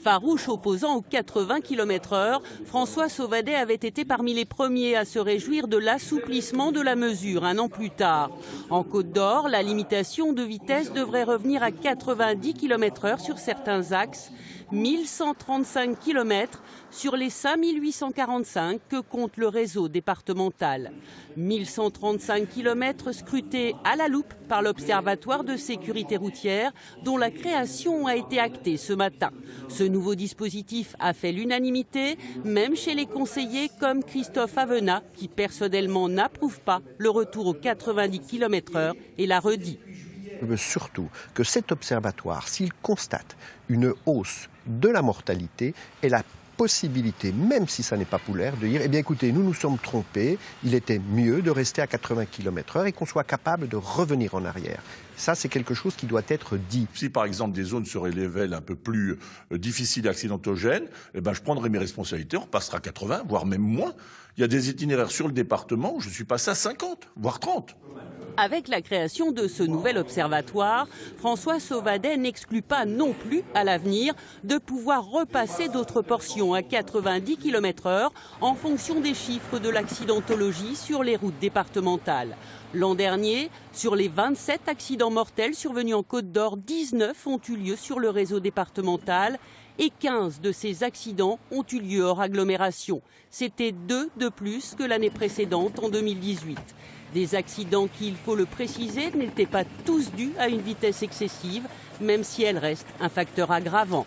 Farouche opposant aux 80 km/h, François Sauvadet avait été parmi les premiers à se réjouir de l'assouplissement de la mesure un an plus tard. En Côte d'Or, la limitation de vitesse devrait revenir à 90 km/h sur certains axes, 1135 km sur les 5845 que compte le réseau départemental. 1135 km scrutés à la loupe par l'Observatoire de sécurité routière dont la création a été actée ce matin. Ce nouveau dispositif a fait l'unanimité, même chez les conseillers comme Christophe Avenat, qui personnellement n'approuve pas le retour aux 90 km/h et l'a redit. Je veux surtout que cet observatoire, s'il constate une hausse de la mortalité, ait la possibilité, même si ça n'est pas populaire, de dire, eh bien écoutez, nous nous sommes trompés, il était mieux de rester à 80 km/h et qu'on soit capable de revenir en arrière. Ça, c'est quelque chose qui doit être dit. Si par exemple des zones seraient level un peu plus difficiles, accidentogènes, eh ben, je prendrai mes responsabilités, on repassera à 80, voire même moins. Il y a des itinéraires sur le département où je suis passé à 50, voire 30. Avec la création de ce nouvel observatoire, François Sauvadet n'exclut pas non plus à l'avenir de pouvoir repasser d'autres portions à 90 km/h en fonction des chiffres de l'accidentologie sur les routes départementales. L'an dernier, sur les 27 accidents mortels survenus en Côte d'Or, 19 ont eu lieu sur le réseau départemental et 15 de ces accidents ont eu lieu hors agglomération. C'était 2 de plus que l'année précédente en 2018. Des accidents qui, il faut le préciser, n'étaient pas tous dus à une vitesse excessive, même si elle reste un facteur aggravant.